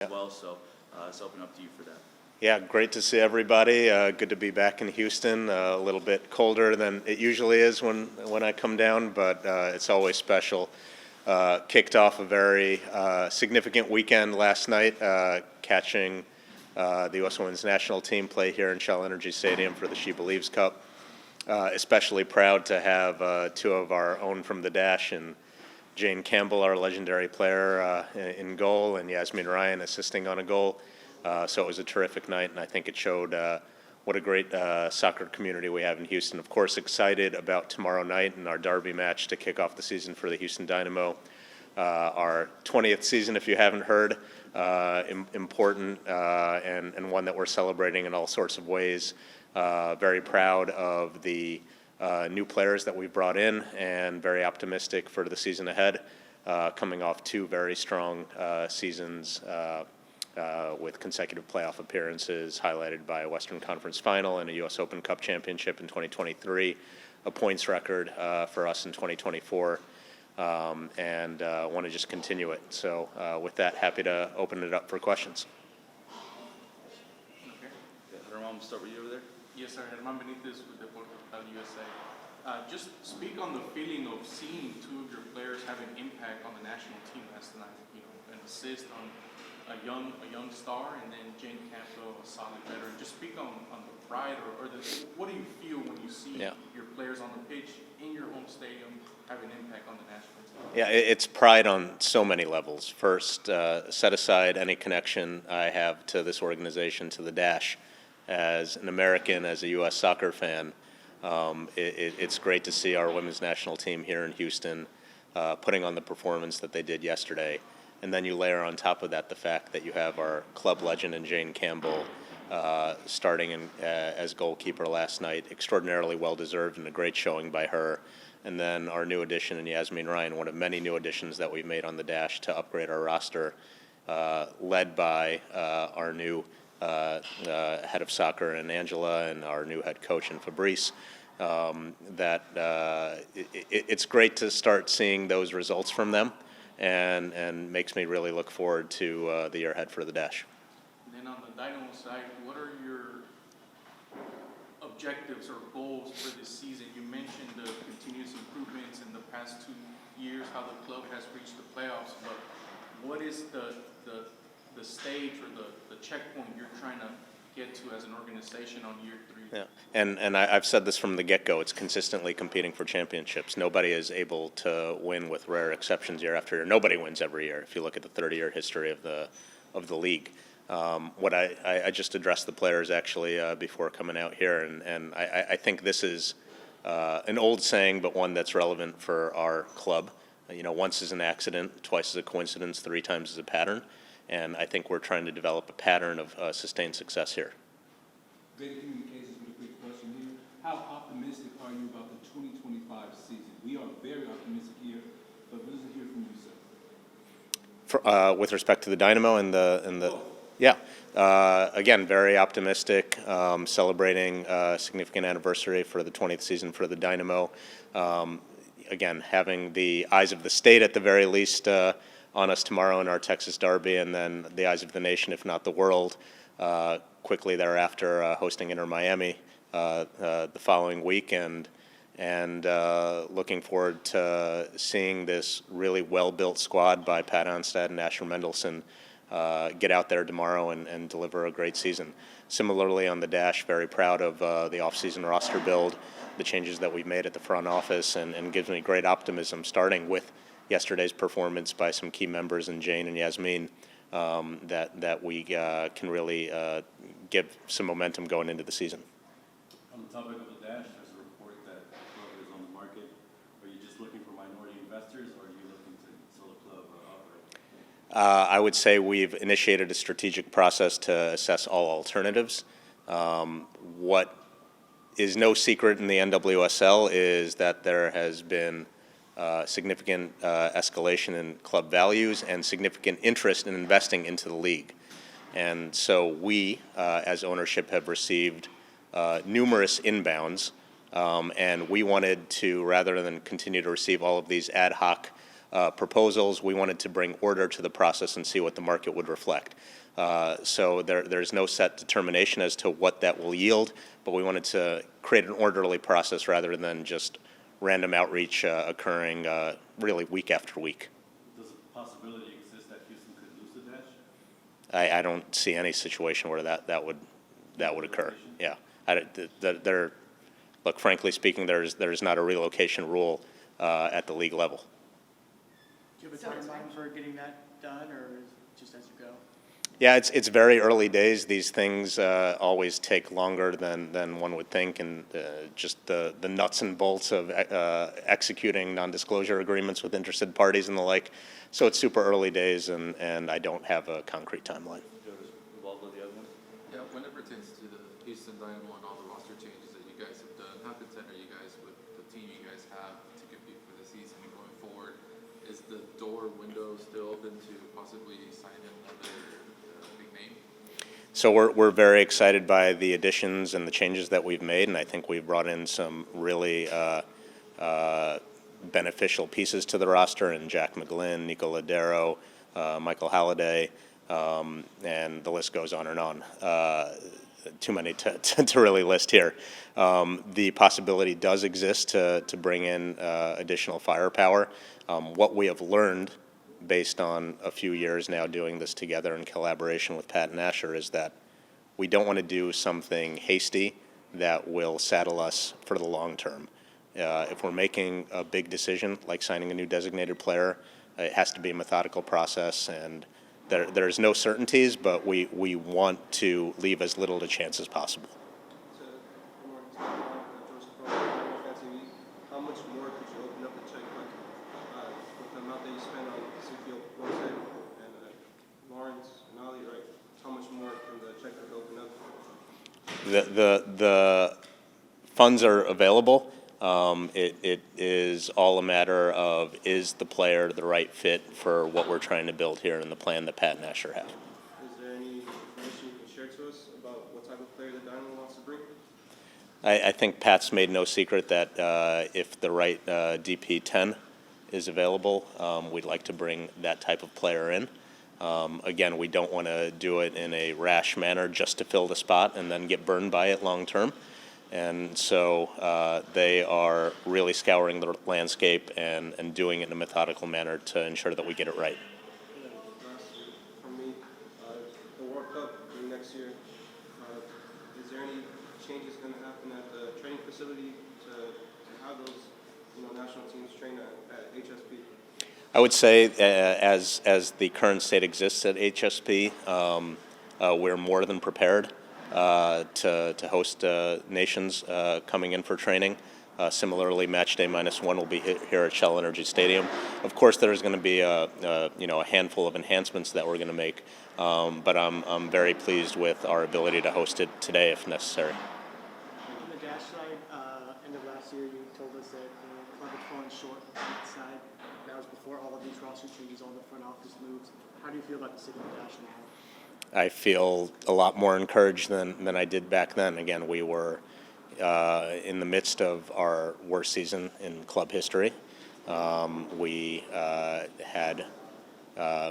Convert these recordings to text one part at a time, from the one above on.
as well. So it's open up to you for that. Yeah, great to see everybody. Good to be back in Houston. A little bit colder than it usually is when I come down, but it's always special. Kicked off a very significant weekend last night, catching the U.S. Women's National Team play here in Shell Energy Stadium for the She Believes Cup. Especially proud to have two of our own from the Dash, and Jane Campbell, our legendary player, in goal, and Yasmin Ryan assisting on a goal. So it was a terrific night, and I think it showed what a great soccer community we have in Houston. Of course, excited about tomorrow night and our derby match to kick off the season for the Houston Dynamo. Our 20th season, if you haven't heard, important and one that we're celebrating in all sorts of ways. Very proud of the new players that we've brought in and very optimistic for the season ahead, coming off two very strong seasons with consecutive playoff appearances, highlighted by a Western Conference Final and a U.S. Open Cup Championship in 2023, a points record for us in 2024, and want to just continue it. So with that, happy to open it up for questions. Okay. Herman, start with you over there. Yes, sir. Herman Benitez with Deportes USA. Just speak on the feeling of seeing two of your players have an impact on the national team last night. You know, an assist on a young star, and then Jane Campbell, a solid veteran. Just speak on the pride, or what do you feel when you see your players on the pitch in your home stadium have an impact on the national team? Yeah, it's pride on so many levels. First, set aside any connection I have to this organization, to the Dash. As an American, as a U.S. soccer fan, it's great to see our women's national team here in Houston putting on the performance that they did yesterday. And then you layer on top of that the fact that you have our club legend in Jane Campbell starting as goalkeeper last night, extraordinarily well-deserved and a great showing by her. And then our new addition in Yasmin Ryan, one of many new additions that we've made on the Dash to upgrade our roster, led by our new head of soccer in Angela and our new head coach in Fabrice. It's great to start seeing those results from them, and makes me really look forward to the year ahead for the Dash. And then on the Dynamo side, what are your objectives or goals for this season? You mentioned the continuous improvements in the past 2 years, how the club has reached the playoffs, but what is the stage or the checkpoint you're trying to get to as an organization on year 3? Yeah, and I've said this from the get-go. It's consistently competing for championships. Nobody is able to win, with rare exceptions, year after year. Nobody wins every year. If you look at the 30-year history of the league, what I just addressed the players actually before coming out here, and I think this is an old saying, but one that's relevant for our club. You know, once is an accident, twice is a coincidence, 3 times is a pattern. And I think we're trying to develop a pattern of sustained success here. Great communications with a quick question here. How optimistic are you about the 2025 season? We are very optimistic here, but what does it hear from you, sir? With respect to the Dynamo and the yeah, again, very optimistic. Celebrating a significant anniversary for the 20th season for the Dynamo. Again, having the eyes of the state at the very least on us tomorrow in our Texas derby, and then the eyes of the nation, if not the world, quickly thereafter hosting Inter Miami the following week, and looking forward to seeing this really well-built squad by Pat Onstad and Asher Mendelson get out there tomorrow and deliver a great season. Similarly on the Dash, very proud of the off-season roster build, the changes that we've made at the front office, and gives me great optimism, starting with yesterday's performance by some key members in Jane and Yasmin, that we can really give some momentum going into the season. On the topic of the Dash, there's a report that the club is on the market. Are you just looking for minority investors, or are you looking to sell the club outright? I would say we've initiated a strategic process to assess all alternatives. What is no secret in the NWSL is that there has been significant escalation in club values and significant interest in investing into the league. And so we, as ownership, have received numerous inbounds, and we wanted to, rather than continue to receive all of these ad hoc proposals. We wanted to bring order to the process and see what the market would reflect. So there's no set determination as to what that will yield, but we wanted to create an orderly process rather than just random outreach occurring really week after week. Does a possibility exist that Houston could lose the dash? I don't see any situation where that would occur. Yeah, look, frankly speaking, there's not a relocation rule at the league level. Do you have a timeline for getting that done, or is it just as you go? Yeah, it's very early days. These things always take longer than one would think, and just the nuts and bolts of executing non-disclosure agreements with interested parties and the like. So it's super early days, and I don't have a concrete timeline. Involved with the other one? Yeah, when it pertains to the Houston Dynamo and all the roster changes that you guys have done, how content are you guys with the team you guys have to compete for the season and going forward? Is the window still open to possibly sign another big name? So we're very excited by the additions and the changes that we've made, and I think we've brought in some really beneficial pieces to the roster, and Jack McGlynn, Nico Ladero, Michael Halliday, and the list goes on and on. Too many to really list here. The possibility does exist to bring in additional firepower. What we have learned based on a few years now doing this together in collaboration with Pat and Asher is that we don't want to do something hasty that will saddle us for the long term. If we're making a big decision like signing a new designated player, it has to be a methodical process, and there's no certainties, but we want to leave as little to chance as possible. How much more could you open up the checkbook with the amount that you spend on Segal and Lawrence and Ali, right? How much more can the checkbook open up? The funds are available. It is all a matter of, is the player the right fit for what we're trying to build here and the plan that Pat and Asher have. Is there any information you can share to us about what type of player the Dynamo wants to bring? I think Pat's made no secret that if the right DP10 is available, we'd like to bring that type of player in. Again, we don't want to do it in a rash manner just to fill the spot and then get burned by it long term. And so they are really scouring the landscape and doing it in a methodical manner to ensure that we get it right. Last for me, the World Cup next year, is there any changes going to happen at the training facility to have those national teams train at HSP? I would say as the current state exists at HSP, we're more than prepared to host nations coming in for training. Similarly, match day -1 will be here at Shell Energy Stadium. Of course, there's going to be a handful of enhancements that we're going to make, but I'm very pleased with our ability to host it today if necessary. On the dash side, end of last year, you told us that the club had fallen short on that side. That was before all of these roster changes, all the front office moves. How do you feel about the Segal dash now? I feel a lot more encouraged than I did back then. Again, we were in the midst of our worst season in club history. We had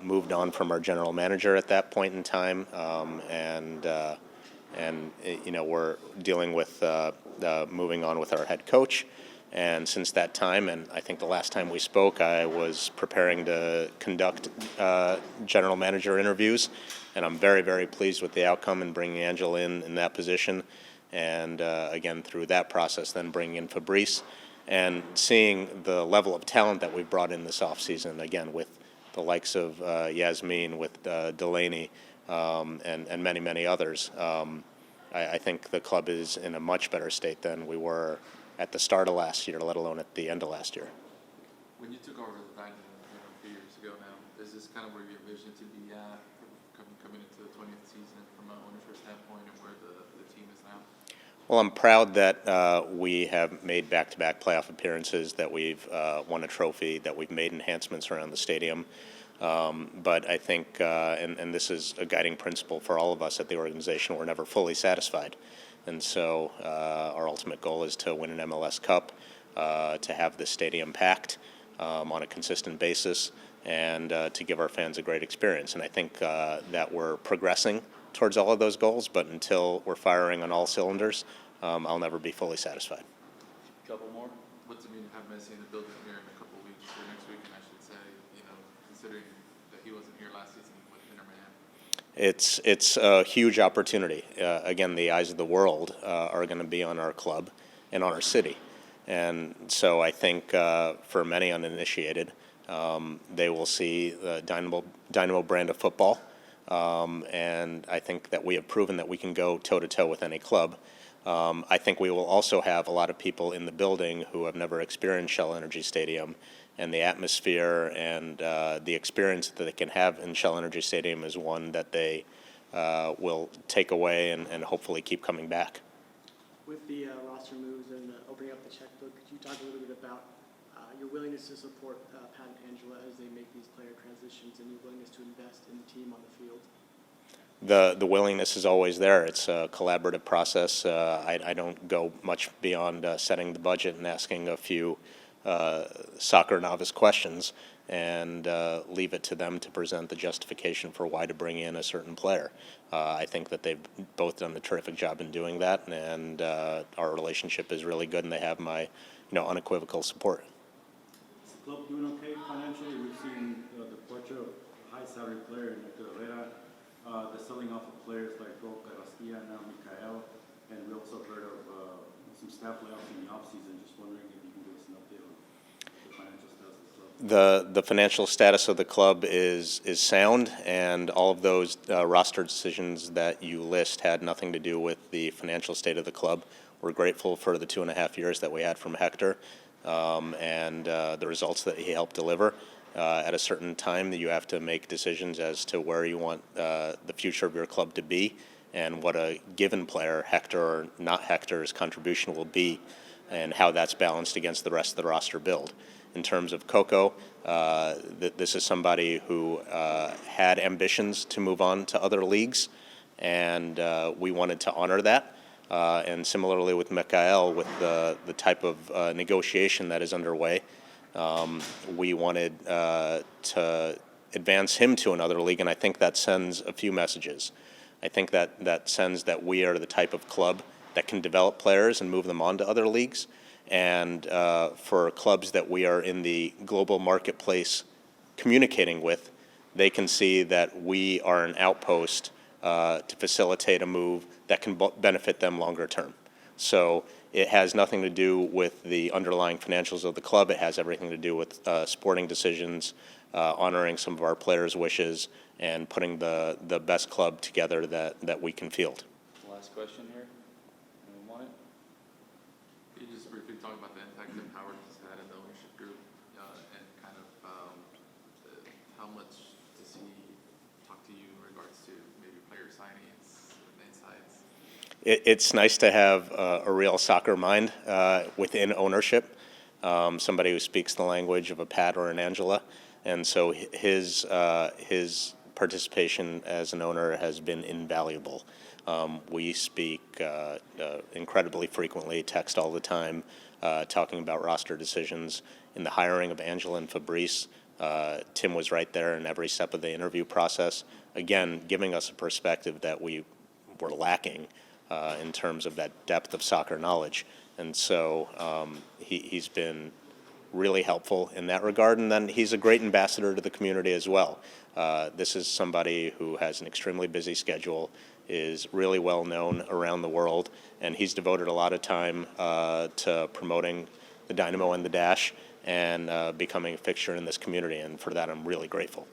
moved on from our general manager at that point in time, and we're dealing with moving on with our head coach. And since that time, and I think the last time we spoke, I was preparing to conduct general manager interviews, and I'm very, very pleased with the outcome and bringing Angela in that position. And again, through that process, then bringing in Fabrice and seeing the level of talent that we've brought in this offseason, again, with the likes of Yasmin, with Delaney, and many, many others. I think the club is in a much better state than we were at the start of last year, let alone at the end of last year. When you took over the Dynamo a few years ago now, is this kind of where your vision to be at coming into the 20th season from an ownership standpoint and where the team is now? Well, I'm proud that we have made back-to-back playoff appearances, that we've won a trophy, that we've made enhancements around the stadium. But I think, and this is a guiding principle for all of us at the organization, we're never fully satisfied. And so our ultimate goal is to win an MLS Cup, to have the stadium packed, on a consistent basis and to give our fans a great experience. And I think that we're progressing towards all of those goals, but until we're firing on all cylinders, I'll never be fully satisfied. Couple more? What's it mean to have Messi in the building here in a couple of weeks, or next weekend, I should say, you know, considering that he wasn't here last season with Inter Miami? It's a huge opportunity. Again, the eyes of the world are going to be on our club and on our city. And so I think for many uninitiated, they will see the Dynamo brand of football. And I think that we have proven that we can go toe-to-toe with any club. I think we will also have a lot of people in the building who have never experienced Shell Energy Stadium, and the atmosphere and the experience that they can have in Shell Energy Stadium is one that they will take away and hopefully keep coming back. With the roster moves and opening up the checkbook, could you talk a little bit about your willingness to support Pat and Angela as they make these player transitions and your willingness to invest in the team on the field? The willingness is always there. It's a collaborative process. I don't go much beyond setting the budget and asking a few soccer novice questions and leave it to them to present the justification for why to bring in a certain player. I think that they've both done a terrific job in doing that, and our relationship is really good, and they have my unequivocal support. Is the club doing okay financially? We've seen the departure of a high salary player in Hector Herrera, the selling off of players like Roca Rasquilla, now Mikael, and we also heard of some staff layoffs in the offseason. Just wondering if you can give us an update on the financial status of the club. The financial status of the club is sound, and all of those roster decisions that you list had nothing to do with the financial state of the club. We're grateful for the 2.5 years that we had from Hector and the results that he helped deliver. At a certain time, you have to make decisions as to where you want the future of your club to be and what a given player, Hector or not Hector's contribution will be, and how that's balanced against the rest of the roster build. In terms of Coco, this is somebody who had ambitions to move on to other leagues, and we wanted to honor that. And similarly with Mikael, with the type of negotiation that is underway, we wanted to advance him to another league, and I think that sends a few messages. I think that sends that we are the type of club that can develop players and move them on to other leagues. And for clubs that we are in the global marketplace communicating with, they can see that we are an outpost to facilitate a move that can benefit them longer term. So it has nothing to do with the underlying financials of the club. It has everything to do with sporting decisions, honoring some of our players' wishes, and putting the best club together that we can field. Last question here. Anyone want it? Can you just briefly talk about the impact that Howard has had in the ownership group and kind of how much does he talk to you in regards to maybe player signings and insights? It's nice to have a real soccer mind within ownership, somebody who speaks the language of a Pat or an Angela, and so his participation as an owner has been invaluable. We speak incredibly frequently, text all the time, talking about roster decisions. In the hiring of Angela and Fabrice, Tim was right there in every step of the interview process, again, giving us a perspective that we were lacking in terms of that depth of soccer knowledge. And so he's been really helpful in that regard. And then he's a great ambassador to the community as well. This is somebody who has an extremely busy schedule, is really well known around the world, and he's devoted a lot of time to promoting the Dynamo and the Dash and becoming a fixture in this community. And for that, I'm really grateful.